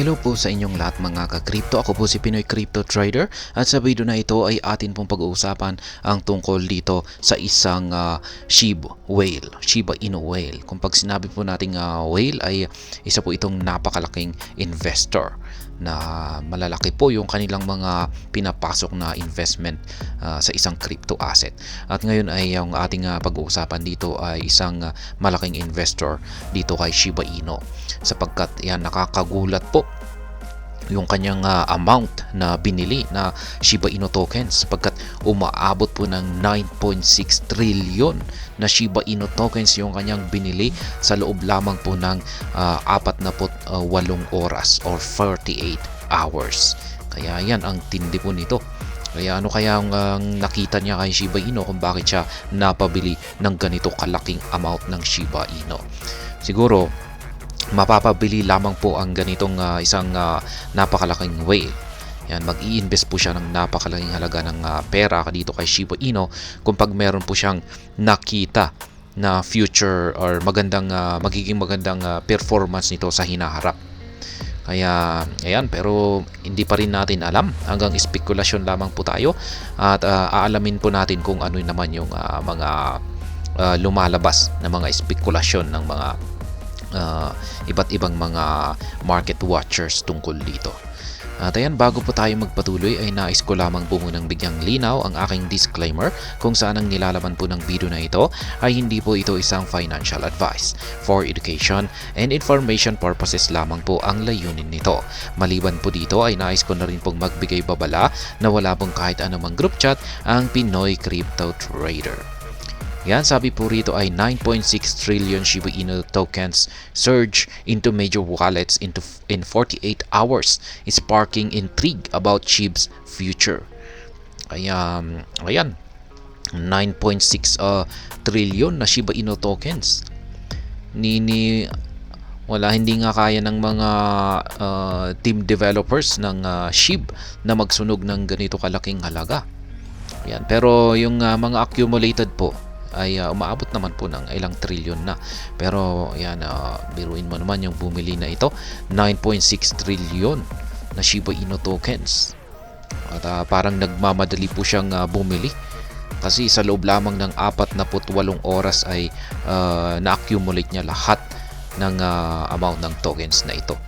Hello po sa inyong lahat mga ka-crypto. Ako po si Pinoy Crypto Trader at sa video na ito ay atin pong pag-uusapan ang tungkol dito sa isang Shiba Inu whale. Kung pag sinabi po nating whale ay isa po itong napakalaking investor na malalaki po yung kanilang mga pinapasok na investment sa isang crypto asset. At ngayon ay yung ating pag-uusapan dito ay isang malaking investor dito kay Shiba Inu, sapagkat yan nakakagulat po yung kanyang amount na binili na Shiba Inu tokens, sapagkat umaabot po ng 9.6 trillion na Shiba Inu tokens yung kanyang binili sa loob lamang po ng 48 oras or 48 hours. Kaya yan ang tindi po nito. Kaya ano kaya ang nakita niya kay Shiba Inu kung bakit siya napabili ng ganito kalaking amount ng Shiba Inu? Siguro mapapabili lamang po ang ganitong isang napakalaking whale. Yan, mag-i-invest po siya ng napakalaking halaga ng pera dito kay Shiba Inu kung pag meron po siyang nakita na future or magiging magandang performance nito sa hinaharap. Kaya ayan, pero hindi pa rin natin alam, hanggang spekulasyon lamang po tayo at aalamin po natin kung ano naman yung mga lumalabas na mga spekulasyon ng mga iba't ibang mga market watchers tungkol dito. At ayan, bago po tayo magpatuloy ay nais ko lamang po munang bigyang linaw ang aking disclaimer kung saan ang nilalaman po ng video na ito ay hindi po ito isang financial advice. For education and information purposes lamang po ang layunin nito. Maliban po dito ay nais ko na rin pong magbigay babala na wala pong kahit anumang group chat ang Pinoy Crypto Trader. Yan, sabi po rito ay 9.6 trillion Shiba Inu tokens surge into major wallets in 48 hours, sparking intrigue about SHIB's future. Kaya, ayan, 9.6 trillion na Shiba Inu tokens. Hindi nga kaya ng mga team developers ng SHIB na magsunog ng ganito kalaking halaga. Yan, pero yung mga accumulated po ay umaabot naman po ng ilang trilyon na. Pero yan, biruin mo naman yung bumili na ito, 9.6 trillion na Shiba Inu tokens. At parang nagmamadali po siyang bumili kasi sa loob lamang ng 48 oras ay na-accumulate niya lahat ng amount ng tokens na ito.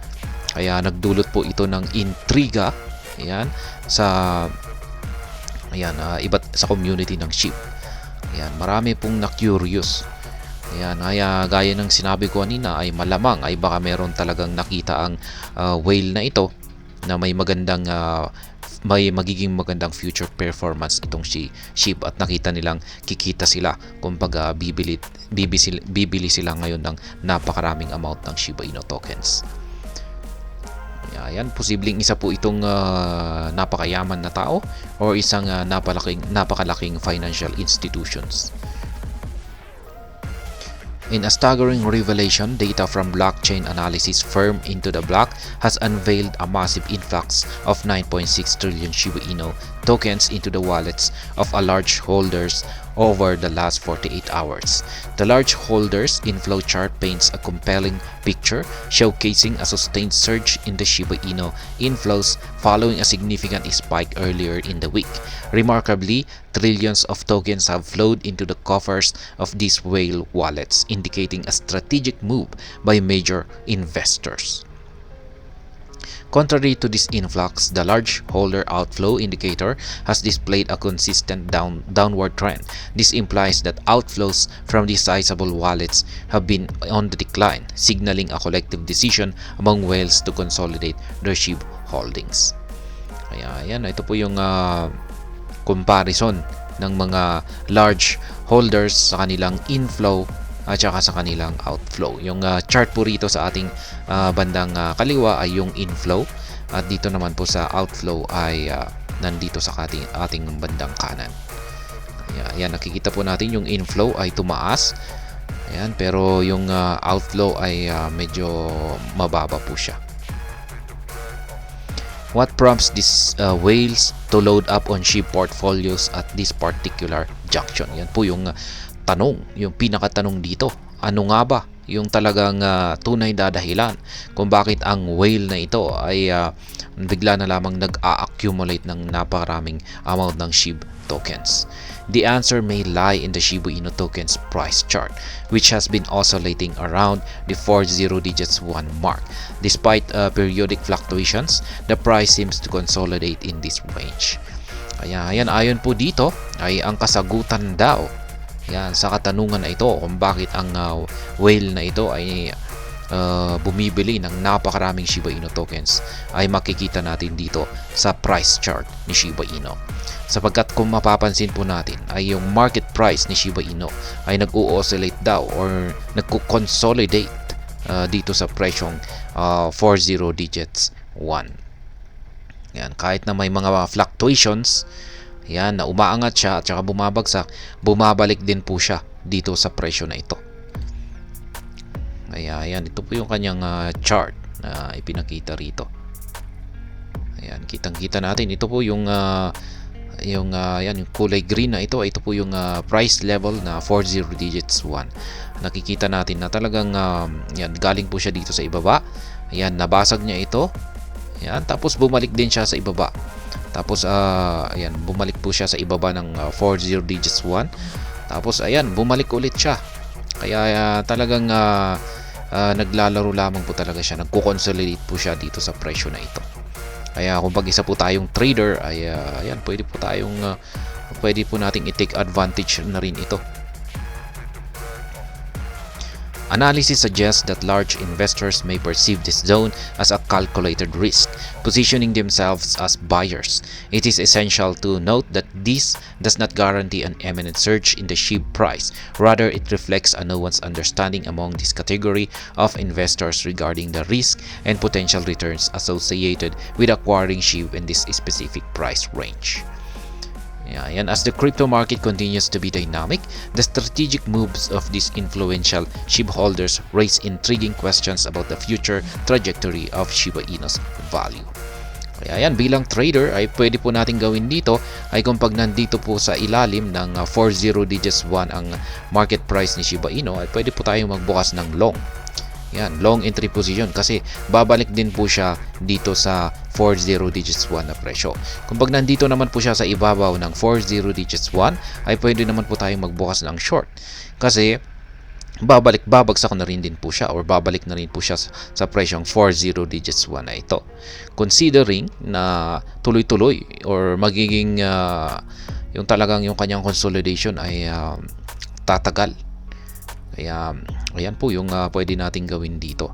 Kaya nagdulot po ito ng intriga, ayan, sa iba't sa community ng SHIB. Ayan, marami pong na-curious. Ayan, gaya ng sinabi ko kanina ay malamang ay baka meron talagang nakita ang whale na ito na may magiging magandang future performance itong SHIB at nakita nilang kikita sila kung pag bibili sila ngayon ng napakaraming amount ng Shiba Inu tokens. Ayan, posibleng isa po itong napakayaman na tao o isang napakalaking financial institutions. In a staggering revelation, data from blockchain analysis firm Into the Block has unveiled a massive influx of 9.6 trillion Shiba Inu tokens into the wallets of a large holders over the last 48 hours. The large holders inflow chart paints a compelling picture showcasing a sustained surge in the Shiba Inu inflows following a significant spike earlier in the week. Remarkably, trillions of tokens have flowed into the coffers of these whale wallets, indicating a strategic move by major investors. Contrary to this influx, the large holder outflow indicator has displayed a consistent downward trend. This implies that outflows from these sizable wallets have been on the decline, signaling a collective decision among whales to consolidate their SHIB holdings. Kaya yan, ito po yung comparison ng mga large holders sa kanilang inflow at saka sa kanilang outflow. Yung chart po rito sa ating bandang kaliwa ay yung inflow at dito naman po sa outflow ay nandito sa ating bandang kanan. Ayan, nakikita po natin yung inflow ay tumaas. Ayan, pero yung outflow ay medyo mababa po siya. What prompts these whales to load up on SHIB portfolios at this particular junction? Yan po yung tanong, yung pinakatanong dito. Ano nga ba yung talagang tunay na dahilan kung bakit ang whale na ito ay bigla na lamang nag-a-accumulate ng napakaraming amount ng SHIB tokens. The answer may lie in the Shiba Inu tokens price chart, which has been oscillating around the 40 digits 1 mark. Despite periodic fluctuations, the price seems to consolidate in this range. Kaya ayan, ayon po dito ay ang kasagutan daw yan sa katanungan na ito kung bakit ang whale na ito ay bumibili ng napakaraming Shiba Inu tokens ay makikita natin dito sa price chart ni Shiba Inu. Sapagkat kung mapapansin po natin ay yung market price ni Shiba Inu ay nag-o-oscillate daw or nagko-consolidate dito sa presyong 40 digits 1. Yan, kahit na may mga fluctuations, yan, na umaangat siya at saka bumabagsak, bumabalik din po siya dito sa presyo na ito. Kaya yan, ito po yung kanyang chart na ipinakita rito. Ayan, kitang-kita natin. Ito po yung yan, yung kulay green na ito po yung price level na 40 digits 1. Nakikita natin na talagang yan, galing po siya dito sa ibaba. Ayan, nabasag niya ito. Yan, tapos bumalik din siya sa ibaba. Tapos ayan, bumalik po siya sa ibaba ng 40 digits 1. Tapos ayan, bumalik ulit siya. Kaya talagang naglalaro lamang po talaga siya. Nagko-consolidate po siya dito sa presyo na ito. Kaya kung pag-isa po tayong trader ay ayan, pwede po nating i-take advantage na rin ito. Analysis suggests that large investors may perceive this zone as a calculated risk, positioning themselves as buyers. It is essential to note that this does not guarantee an imminent surge in the SHIB price. Rather, it reflects a nuanced understanding among this category of investors regarding the risk and potential returns associated with acquiring SHIB in this specific price range. And as the crypto market continues to be dynamic, the strategic moves of these influential SHIB holders raise intriguing questions about the future trajectory of Shiba Inu's value. Kaya yan, bilang trader ay pwede po natin gawin dito ay kung pag nandito po sa ilalim ng 40 digits 1 ang market price ni Shiba Inu ay pwede po tayong magbukas ng long. Yan, long entry position kasi babalik din po siya dito sa 40 digits 1 na presyo. Kung pag nandito naman po siya sa ibabaw ng 40 digits 1 ay pwede naman po tayong magbukas ng short. Kasi babagsak na rin din po siya or babalik na rin po siya sa presyong 40 digits 1 na ito. Considering na tuloy-tuloy or magiging yung talagang yung kanyang consolidation ay tatagal. Kaya ayan po yung pwede nating gawin dito.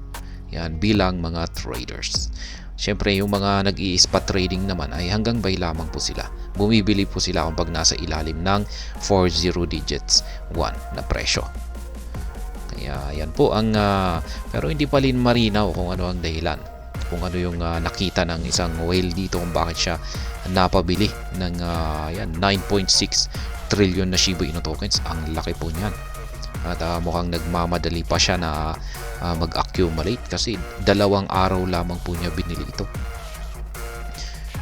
Yan, bilang mga traders. Siyempre yung mga nag-i-spot trading naman ay hanggang buy lamang po sila. Bumibili po sila kung pag nasa ilalim ng 40 digits 1 na presyo. Kaya yan po ang pero hindi pa rin marinaw kung ano ang dahilan. Kung ano yung nakita ng isang whale dito kung bakit siya napabili ng 9.6 trillion na Shiba Inu tokens. Ang laki po niyan. At mukhang nagmamadali pa siya na mag-accumulate kasi 2 araw lamang po niya binili ito.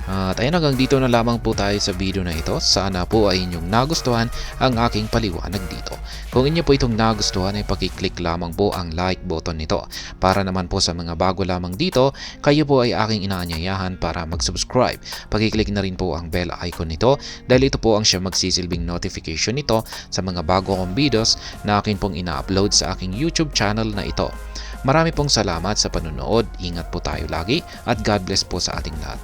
At ayun, hanggang dito na lamang po tayo sa video na ito. Sana po ay inyong nagustuhan ang aking paliwanag dito. Kung inyo po itong nagustuhan ay pakiclick lamang po ang like button nito. Para naman po sa mga bago lamang dito, kayo po ay aking inaanyayahan para mag-subscribe. Pakiclick na rin po ang bell icon nito dahil ito po ang siya magsisilbing notification nito sa mga bago kong videos na akin pong ina-upload sa aking YouTube channel na ito. Marami pong salamat sa panonood. Ingat po tayo lagi at God bless po sa ating lahat.